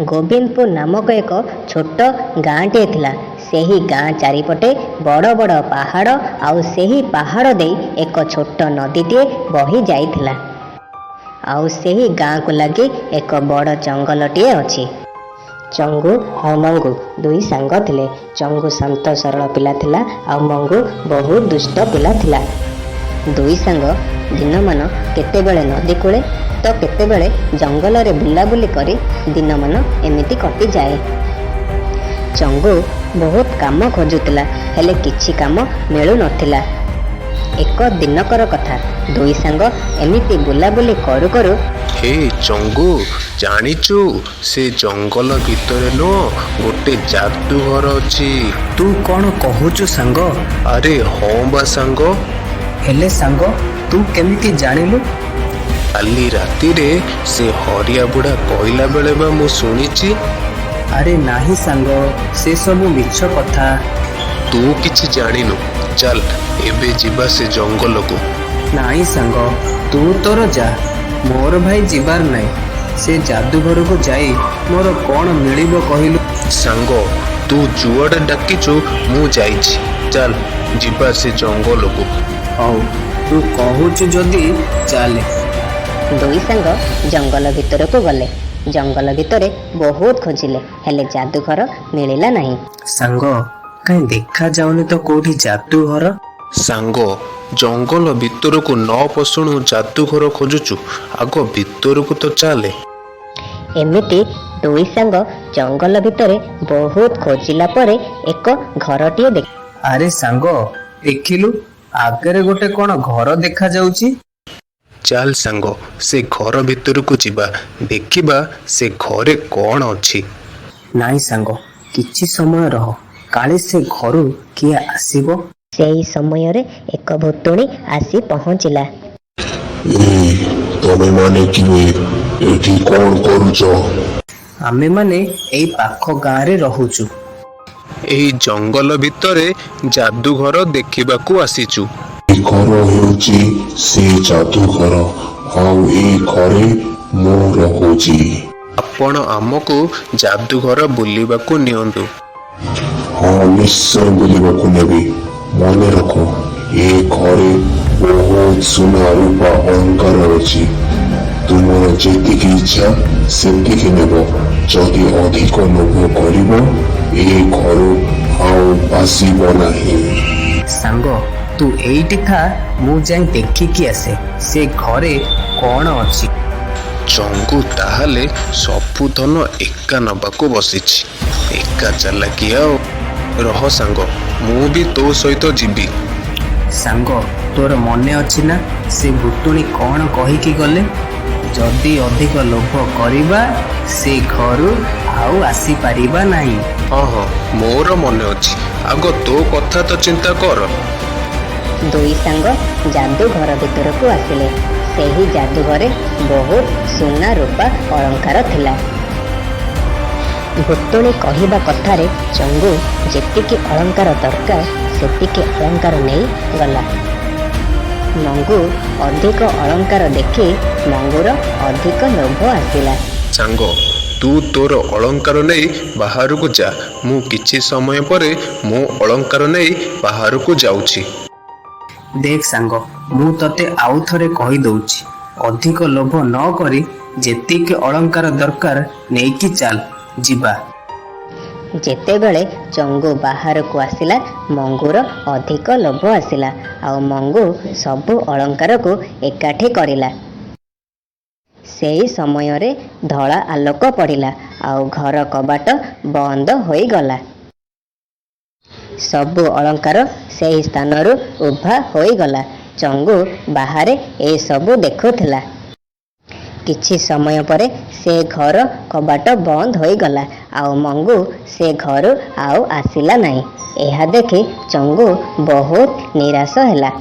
ଗୋବିନ୍ଦପୁର ନାମକ ଏକ ଛୋଟ ଗାଁଟିଏ ଥିଲା। ସେହି ଗାଁ ଚାରିପଟେ ବଡ଼ ବଡ଼ ପାହାଡ଼ ଆଉ ସେହି ପାହାଡ଼ ଦେଇ ଏକ ଛୋଟ ନଦୀଟିଏ ବହି ଯାଇଥିଲା। ଆଉ ସେହି ଗାଁକୁ ଲାଗି ଏକ ବଡ଼ ଜଙ୍ଗଲଟିଏ ଅଛି। ଚଙ୍ଗୁ ଆଉ ମଙ୍ଗୁ ଦୁଇ ସାଙ୍ଗ ଥିଲେ। ଚଙ୍ଗୁ ଶାନ୍ତ ସରଳ ପିଲା ଥିଲା ଆଉ ମଙ୍ଗୁ ବହୁତ ଦୁଷ୍ଟ ପିଲା ଥିଲା। ଦୁଇ ସାଙ୍ଗ ଦିନମାନ କେତେବେଳେ ନଦୀ କୂଳେ ତ କେତେବେଳେ ଜଙ୍ଗଲରେ ବୁଲାବୁଲି କରି ଦିନମାନ ଏମିତି କଟିଯାଏ। ଚଙ୍ଗୁ ବହୁତ କାମ ଖୋଜୁଥିଲା, ହେଲେ କିଛି କାମ ମିଳୁନଥିଲା। ଏକ ଦିନକର କଥା, ଦୁଇ ସାଙ୍ଗ ଏମିତି ବୁଲାବୁଲି କରୁ କରୁ ହେ ଚଙ୍ଗୁ, ଜାଣିଛୁ ସେ ଜଙ୍ଗଲ ଭିତରେ ନୁହଁ ଗୋଟେ ଯାଦୁଘର ଅଛି। ତୁ କ'ଣ କହୁଛୁ ସାଙ୍ଗ? ଆରେ ହଁ ବା ସାଙ୍ଗ। ହେଲେ ସାଙ୍ଗ ତୁ କେମିତି ଜାଣିଲୁ? କାଲି ରାତିରେ ସେ ହରିଆ ବୁଢ଼ା କହିଲା ବେଳେ ବା ମୁଁ ଶୁଣିଛି। ଆରେ ନାହିଁ ସାଙ୍ଗ, ସେ ସବୁ ମିଛ କଥା। ତୁ କିଛି ଜାଣିନୁ, ଚାଲ ଏବେ ଯିବା ସେ ଜଙ୍ଗଲକୁ। ନାହିଁ ସାଙ୍ଗ, ତୁ ତୋର ଯା, ମୋର ଭାଇ ଯିବାର ନାହିଁ। ସେ ଯାଦୁଘରକୁ ଯାଇ ମୋର କ'ଣ ମିଳିବ କହିଲୁ? ସାଙ୍ଗ ତୁ ଯୁଆଡ଼େ ଡାକିଛୁ ମୁଁ ଯାଇଛି, ଚାଲ ଯିବା ସେ ଜଙ୍ଗଲକୁ। ହଉ, ତୁ କହୁଛୁ ଯଦି ଚାଲେ। ଦୁଇ ସାଙ୍ଗ ଜଙ୍ଗଲ ଭିତରକୁ ଗଲେ। ଜଙ୍ଗଲ ଭିତରେ ବହୁତ ଖୋଜିଲେ, ହେଲେ ଯାଦୁଘର ମିଳିଲା ନାହିଁ। ସାଙ୍ଗ କାହିଁ ଦେଖାଯାଉନି ତ କୋଉଠି ଯାଦୁଘର? ସାଙ୍ଗ ଜଙ୍ଗଲ ଭିତରକୁ ନ ପଶୁଣୁ ଯାଦୁଘର ଖୋଜୁଛୁ, ଆଗ ଭିତରକୁ ତ ଚାଲେ। ଏମିତି ଦୁଇ ସାଙ୍ଗ ଜଙ୍ଗଲ ଭିତରେ ବହୁତ ଖୋଜିଲା ପରେ ଏକ ଘରଟିଏ ଦେଖ। ଆରେ ସାଙ୍ଗ ଦେଖିଲୁ, ଆଗରେ ଗୋଟେ କ'ଣ ଘର ଦେଖାଯାଉଛି? ଚାଲ ସାଙ୍ଗ ସେ ଘର ଭିତରକୁ ଯିବା, ଦେଖିବା ସେ ଘରେ କ'ଣ ଅଛି। ନାଇଁ ସାଙ୍ଗ, କିଛି ସମୟ ରହ, କାଳେ ସେ ଘରୁ କିଏ ଆସିବ। ସେହି ସମୟରେ ଏକ ଭୂତୁଣୀ ଆସି ପହଞ୍ଚିଲା। ତମେମାନେ କିଏ? ଏଠି କ'ଣ କରୁଛ? ଆମେମାନେ ଏଇ ପାଖ ଗାଁରେ ରହୁଛୁ। ଏହି ଜଙ୍ଗଲ ଭିତରେ ଯାଦୁଘର ଦେଖିବାକୁ ଆସିଛୁ। ଏ ଘର ହେଉଛି ସେ ଯାଦୁଘର, ଆଉ ଏ ଘରେ ମୁଁ ରହୁଛି। ଆପଣ ଆମକୁ ଯାଦୁଘର ବୁଲିବାକୁ ନିଅନ୍ତୁ। ହଁ, ନିଶ୍ଚୟ ବୁଲିବାକୁ ନେବି। ମନେ ରଖ, ଏ ଘରେ ବହୁତ ସୁନା ରୂପା ଅଳଙ୍କାର ଅଛି। ତୁମର ଯେତିକି ଇଚ୍ଛା ସେତିକି ନେବ। ଯଦି ଅଧିକ ଲୋଭ କରିବ, ଏ ଘରୁ ଆଉ ଆସିବ ନାହିଁ। ସାଙ୍ଗ ତୁ ଏଇଠି ଥା, ମୁଁ ଯାଇ ଦେଖିକି ଆସେ ସେ ଘରେ କ'ଣ ଅଛି। ଚଙ୍ଗୁ ତାହେଲେ ସବୁ ଧନ ଏକା ନେବାକୁ ବସିଛି। ଏକା ଚାଲାକି ଆଉ। ରହ ସାଙ୍ଗ, ମୁଁ ବି ତୋ ସହିତ ଯିବି। ସାଙ୍ଗ ତୋର ମନେ ଅଛି ନା ସେ ଭୂତୁଣୀ କ'ଣ କହିକି ଗଲେ? ଯଦି ଅଧିକ ଲୋଭ କରିବା ସେ ଘରୁ ଆଉ ଆସିପାରିବା ନାହିଁ। ହଁ ହଁ, ମୋର ମନେ ଅଛି। ଆଗ ତୋ କଥା ତ ଚିନ୍ତା କର। ଦୁଇ ସାଙ୍ଗ ଯାଦୁଘର ଭିତରକୁ ଆସିଲେ। ସେହି ଯାଦୁଘରେ ବହୁତ ସୁନା ରୂପା ଅଳଙ୍କାର ଥିଲା। ଭୂତୁଣୀ କହିବା କଥାରେ ଚଙ୍ଗୁ ଯେତିକି ଅଳଙ୍କାର ଦରକାର ସେତିକି ଅଳଙ୍କାର ନେଇ ଗଲା। ମଙ୍ଗୁ ଅଧିକ ଅଳଙ୍କାର ଦେଖି ମଙ୍ଗୁର ଅଧିକ ଲୋଭ ଆସିଲା। ସାଙ୍ଗ ତୁ ତୋର ଅଳଙ୍କାର ନେଇ ବାହାରକୁ ଯା, ମୁଁ କିଛି ସମୟ ପରେ ମୋ ଅଳଙ୍କାର ନେଇ ବାହାରକୁ ଯାଉଛି। ଦେଖ ସାଙ୍ଗ, ମୁଁ ତତେ ଆଉ ଥରେ କହିଦଉଛି, ଅଧିକ ଲୋଭ ନ କରି ଯେତିକି ଅଳଙ୍କାର ଦରକାର ନେଇକି ଚାଲ, ଯିବା। ଯେତେବେଳେ ଚଙ୍ଗୁ ବାହାରକୁ ଆସିଲା, ମଙ୍ଗୁର ଅଧିକ ଲୋଭ ଆସିଲା ଆଉ ମଙ୍ଗୁ ସବୁ ଅଳଙ୍କାରକୁ ଏକାଠି କରିଲା। ସେହି ସମୟରେ ଧଳା ଆଲୋକ ପଡ଼ିଲା ଆଉ ଘର କବାଟ ବନ୍ଦ ହୋଇଗଲା। ସବୁ ଅଳଙ୍କାର ସେହି ସ୍ଥାନରୁ ଉଭା ହୋଇଗଲା। ଚଙ୍ଗୁ ବାହାରେ ଏସବୁ ଦେଖୁଥିଲା। କିଛି ସମୟ ପରେ ସେ ଘର କବାଟ ବନ୍ଦ ହୋଇଗଲା ଆଉ ମଙ୍ଗୁ ସେ ଘରୁ ଆଉ ଆସିଲା ନାହିଁ। ଏହା ଦେଖି ଚଙ୍ଗୁ ବହୁତ ନିରାଶ ହେଲା।